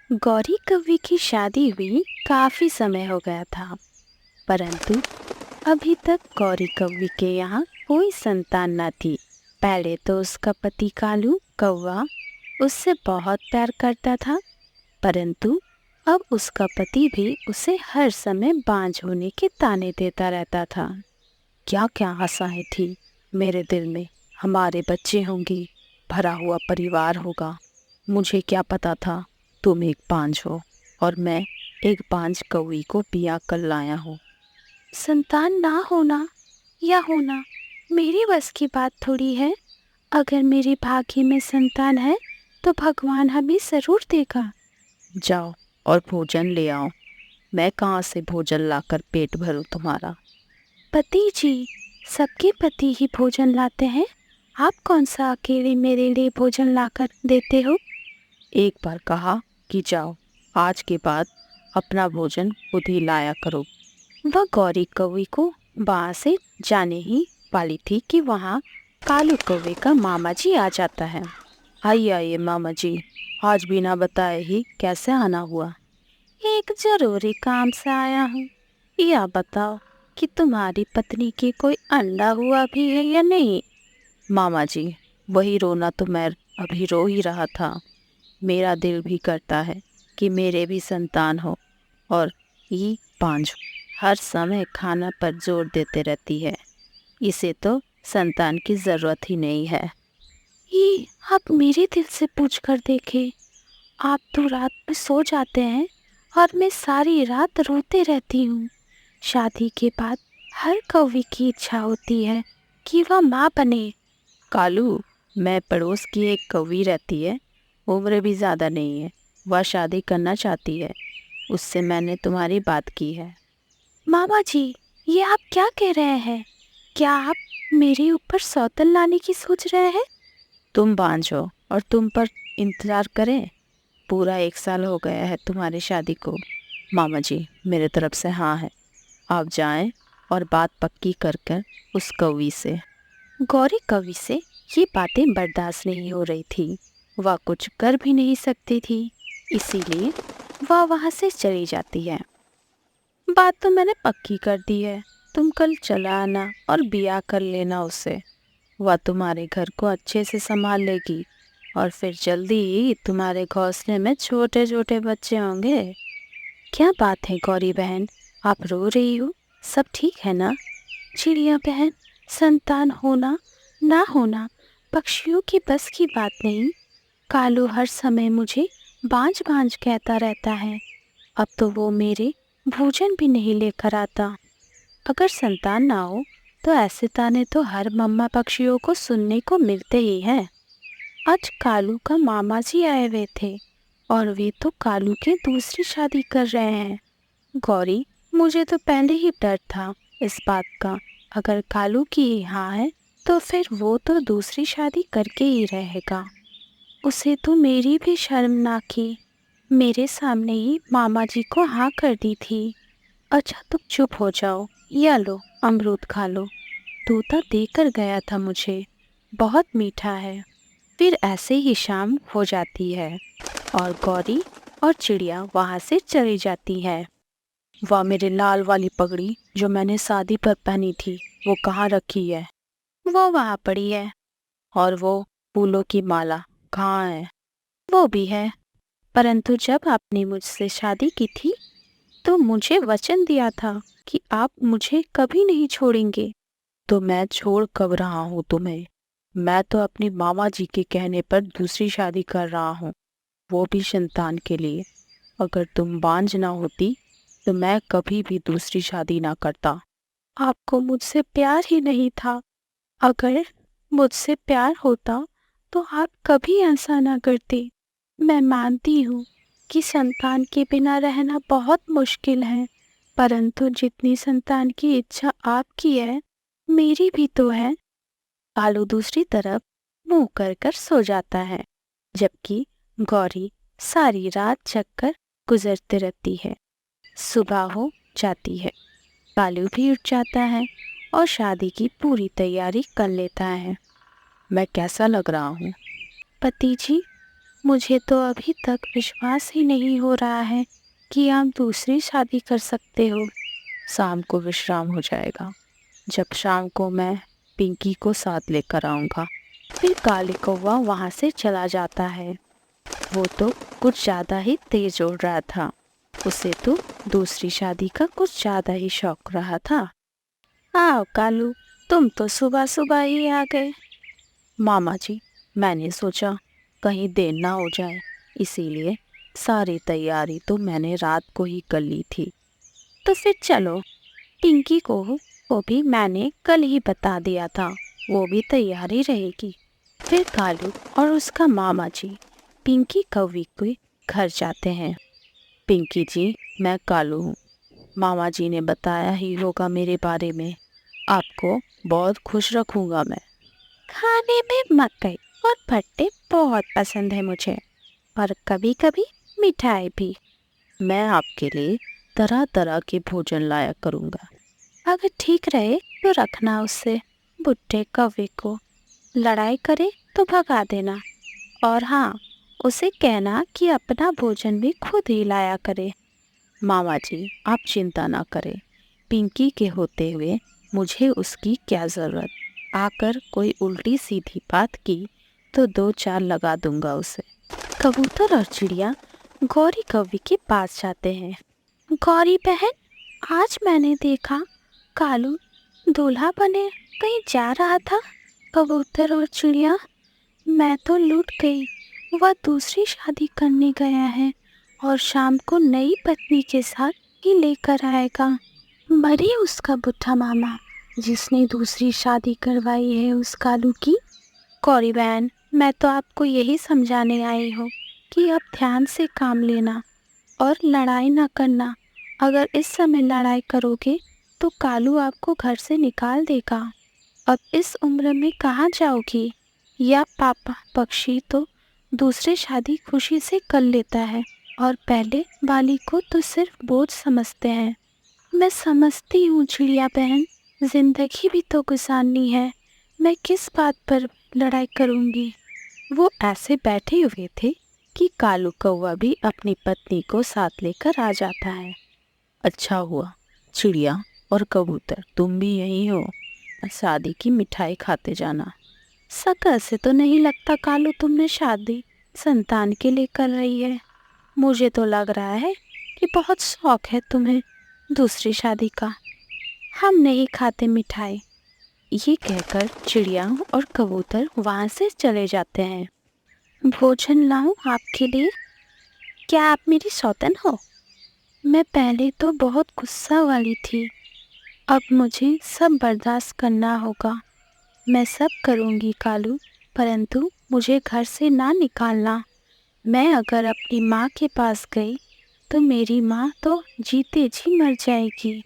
गौरी कव्वी की शादी हुई काफी समय हो गया था, परंतु अभी तक गौरी कव्वी के यहाँ कोई संतान न थी। पहले तो उसका पति कालू कौवा उससे बहुत प्यार करता था, परंतु अब उसका पति भी उसे हर समय बांझ होने के ताने देता रहता था। क्या क्या आशाएं थी मेरे दिल में, हमारे बच्चे होंगे, भरा हुआ परिवार होगा। मुझे क्या पता था तुम एक बांझ हो और मैं एक बांझ कौवी को बिया कर लाया हूँ। संतान ना होना या होना मेरी बस की बात थोड़ी है। अगर मेरे भाग्य में संतान है तो भगवान हमें जरूर देगा। जाओ और भोजन ले आओ। मैं कहाँ से भोजन लाकर पेट भरूं तुम्हारा। पति जी, सबके पति ही भोजन लाते हैं, आप कौन सा अकेले मेरे लिए भोजन लाकर देते हो। एक बार कहा कि जाओ, आज के बाद अपना भोजन खुद ही लाया करो। वह गौरी कौवी को वहाँ से जाने ही वाली थी कि वहाँ कालू कौवे का मामा जी आ जाता है। आइए आइए मामा जी, आज बिना बताए ही कैसे आना हुआ। एक जरूरी काम से आया हूँ। यह बताओ कि तुम्हारी पत्नी की कोई अंडा हुआ भी है या नहीं। मामा जी, वही रोना तो मैं अभी रो ही रहा था। मेरा दिल भी करता है कि मेरे भी संतान हो, और ये पांच हर समय खाना पर जोर देते रहती है। इसे तो संतान की जरूरत ही नहीं है। ये आप मेरे दिल से पूछ कर देखे। आप तो रात में सो जाते हैं और मैं सारी रात रोते रहती हूँ। शादी के बाद हर कौवी की इच्छा होती है कि वह माँ बने। कालू, मैं पड़ोस की एक कौवी रहती है, उम्र भी ज़्यादा नहीं है, वह शादी करना चाहती है, उससे मैंने तुम्हारी बात की है। मामा जी, ये आप क्या कह रहे हैं? क्या आप मेरे ऊपर सौतन लाने की सोच रहे हैं? तुम बांझ हो और तुम पर इंतजार करें। पूरा 1 साल हो गया है तुम्हारी शादी को। मामा जी, मेरे तरफ से हाँ है। आप जाएं और बात पक्की कर कर उस कौवी से। गौरी कवि से ये बातें बर्दाश्त नहीं हो रही थी। वह कुछ कर भी नहीं सकती थी, इसीलिए वह वहाँ से चली जाती है। बात तो मैंने पक्की कर दी है, तुम कल चला आना और बिया कर लेना उससे। वह तुम्हारे घर को अच्छे से संभाल लेगी और फिर जल्दी ही तुम्हारे घोंसले में छोटे छोटे बच्चे होंगे। क्या बात है गौरी बहन, आप रो रही हो? सब ठीक है ना? चिड़िया बहन, संतान होना ना होना पक्षियों की बस की बात नहीं। कालू हर समय मुझे बांझ बांझ कहता रहता है। अब तो वो मेरे भोजन भी नहीं लेकर आता। अगर संतान ना हो तो ऐसे ताने तो हर मम्मा पक्षियों को सुनने को मिलते ही हैं। आज कालू का मामा जी आए हुए थे और वे तो कालू की दूसरी शादी कर रहे हैं। गौरी, मुझे तो पहले ही डर था इस बात का। अगर कालू की ही हाँ है तो फिर वो तो दूसरी शादी करके ही रहेगा। उसे तो मेरी भी शर्म ना की, मेरे सामने ही मामा जी को हाँ कर दी थी। अच्छा तुम चुप हो जाओ, या लो अमरूद खा लो। तोता देकर गया था मुझे, बहुत मीठा है। फिर ऐसे ही शाम हो जाती है और गौरी और चिड़िया वहाँ से चली जाती है। वह मेरी लाल वाली पगड़ी जो मैंने शादी पर पहनी थी, वो कहाँ रखी है? वो वहाँ पड़ी है। और वो फूलों की माला कहाँ है? वो भी है। परंतु जब आपने मुझसे शादी की थी तो मुझे वचन दिया था कि आप मुझे कभी नहीं छोड़ेंगे। तो मैं छोड़ कब रहा हूँ तुम्हें? मैं तो अपनी मामा जी के कहने पर दूसरी शादी कर रहा हूँ, वो भी संतान के लिए। अगर तुम बांझ ना होती तो मैं कभी भी दूसरी शादी ना करता। आपको मुझसे प्यार ही नहीं था। अगर मुझसे प्यार होता तो आप कभी ऐसा ना करते। मैं मानती हूँ कि संतान के बिना रहना बहुत मुश्किल है, परंतु जितनी संतान की इच्छा आपकी है, मेरी भी तो है। कालू दूसरी तरफ मुंह कर कर सो जाता है, जबकि गौरी सारी रात जगकर गुजरती रहती है। सुबह हो जाती है, कालू भी उठ जाता है और शादी की पूरी तैयारी कर लेता है। मैं कैसा लग रहा हूँ? पति जी, मुझे तो अभी तक विश्वास ही नहीं हो रहा है कि आप दूसरी शादी कर सकते हो। शाम को विश्राम हो जाएगा। जब शाम को मैं पिंकी को साथ लेकर आऊँगा। फिर काली कौवा वहाँ से चला जाता है। वो तो कुछ ज़्यादा ही तेज उड़ रहा था। उसे तो दूसरी शादी का कुछ ज़्यादा ही शौक रहा था। आओ कालू, तुम तो सुबह सुबह ही आ गए। मामा जी, मैंने सोचा कहीं देर ना हो जाए, इसीलिए सारी तैयारी तो मैंने रात को ही कर ली थी। तो फिर चलो, पिंकी को वो भी मैंने कल ही बता दिया था, वो भी तैयार ही रहेगी। फिर कालू और उसका मामा जी पिंकी कौवी के घर जाते हैं। पिंकी जी, मैं कालू हूँ। मामा जी ने बताया ही होगा मेरे बारे में। आपको बहुत खुश रखूँगा मैं। खाने में मकई और भट्टे बहुत पसंद है मुझे, और कभी कभी मिठाई भी। मैं आपके लिए तरह तरह के भोजन लाया करूँगा। अगर ठीक रहे तो रखना उससे। बुढ़े कौवे को लड़ाई करे तो भगा देना। और हाँ, उसे कहना कि अपना भोजन भी खुद ही लाया करे। मामा जी, आप चिंता ना करें। पिंकी के होते हुए मुझे उसकी क्या ज़रूरत। आकर कोई उल्टी सीधी बात की तो दो चार लगा दूंगा उसे। कबूतर और चिड़िया गौरी कौवी के पास जाते हैं। गौरी बहन, आज मैंने देखा कालू दूल्हा बने कहीं जा रहा था। कबूतर और चिड़िया, मैं तो लूट गई। वह दूसरी शादी करने गया है और शाम को नई पत्नी के साथ ही लेकर आएगा। मरी उसका बुढ़ा मामा जिसने दूसरी शादी करवाई है उस कालू की। गौरी बहन, मैं तो आपको यही समझाने आई हूँ कि अब ध्यान से काम लेना और लड़ाई ना करना। अगर इस समय लड़ाई करोगे तो कालू आपको घर से निकाल देगा। अब इस उम्र में कहाँ जाओगी? या पापा पक्षी तो दूसरे शादी खुशी से कर लेता है और पहले वाली को तो सिर्फ बोझ समझते हैं। मैं समझती हूँ चिड़िया बहन, जिंदगी भी तो गुजारनी है। मैं किस बात पर लड़ाई करूँगी। वो ऐसे बैठे हुए थे कि कालू कौवा भी अपनी पत्नी को साथ लेकर आ जाता है। अच्छा हुआ चिड़िया और कबूतर तुम भी यहीं हो। शादी की मिठाई खाते जाना। शक्ल से तो नहीं लगता कालू तुमने शादी संतान के लिए कर रही है। मुझे तो लग रहा है कि बहुत शौक है तुम्हें दूसरी शादी का। हम नहीं खाते मिठाई। ये कहकर चिड़िया और कबूतर वहाँ से चले जाते हैं। भोजन लाऊं आपके लिए? क्या आप मेरी सौतन हो? मैं पहले तो बहुत गुस्सा वाली थी, अब मुझे सब बर्दाश्त करना होगा। मैं सब करूँगी कालू, परंतु मुझे घर से ना निकालना। मैं अगर अपनी माँ के पास गई तो मेरी माँ तो जीते जी मर जाएगी।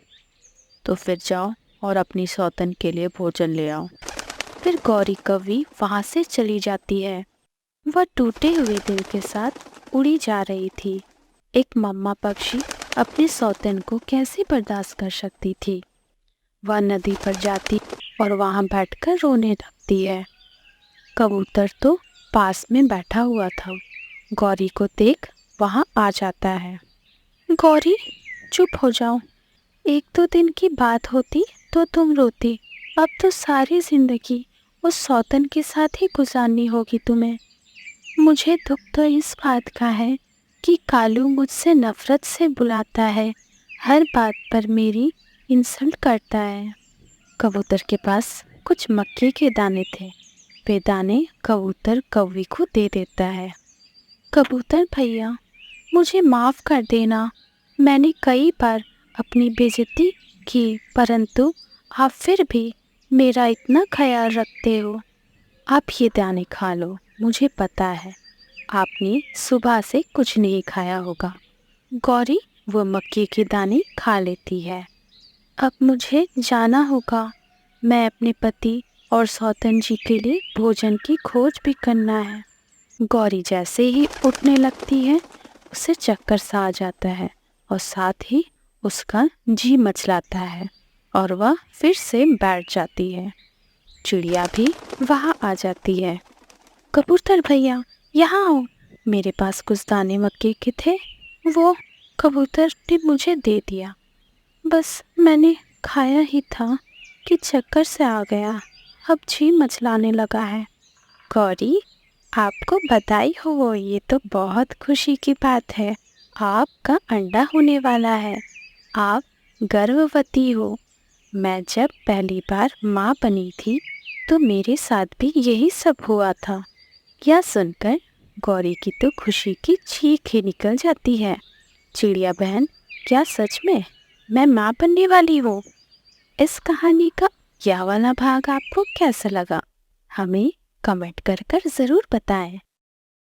तो फिर जाओ और अपनी सौतन के लिए भोजन ले आओ। फिर गौरी कौवी वहाँ से चली जाती है। वह टूटे हुए दिल के साथ उड़ी जा रही थी। एक मम्मा पक्षी अपने सौतन को कैसे बर्दाश्त कर सकती थी। वह नदी पर जाती और वहाँ बैठकर रोने लगती है। कबूतर तो पास में बैठा हुआ था, गौरी को देख वहाँ आ जाता है। गौरी, चुप हो जाओ। एक दो दिन की बात होती तो तुम रोती, अब तो सारी जिंदगी उस सौतन के साथ ही गुजारनी होगी तुम्हें। मुझे दुख तो इस बात का है कि कालू मुझसे नफरत से बुलाता है, हर बात पर मेरी इंसल्ट करता है। कबूतर के पास कुछ मक्के के दाने थे। वे दाने कबूतर कौवी को दे देता है। कबूतर भैया, मुझे माफ़ कर देना। मैंने कई बार अपनी बेइज्जती की, परंतु आप फिर भी मेरा इतना ख्याल रखते हो। आप ये दाने खा लो। मुझे पता है आपने सुबह से कुछ नहीं खाया होगा। गौरी वो मक्के के दाने खा लेती है। अब मुझे जाना होगा। मैं अपने पति और सौतन जी के लिए भोजन की खोज भी करना है। गौरी जैसे ही उठने लगती है उसे चक्कर सा आ जाता है और साथ ही उसका जी मचलाता है और वह फिर से बैठ जाती है। चिड़िया भी वहाँ आ जाती है। कबूतर भैया, यहाँ आओ। मेरे पास कुछ दाने मक्के के थे, वो कबूतर ने मुझे दे दिया। बस मैंने खाया ही था कि चक्कर से आ गया। अब जी मचलाने लगा है। गौरी, आपको बधाई हो, ये तो बहुत खुशी की बात है। आपका अंडा होने वाला है। आप गर्भवती हो। मैं जब पहली बार माँ बनी थी तो मेरे साथ भी यही सब हुआ था। यह सुनकर गौरी की तो खुशी की चीख ही निकल जाती है। चिड़िया बहन, क्या सच में मैं माँ बनने वाली हूँ? इस कहानी का यह वाला भाग आपको कैसा लगा? हमें कमेंट कर ज़रूर बताएं।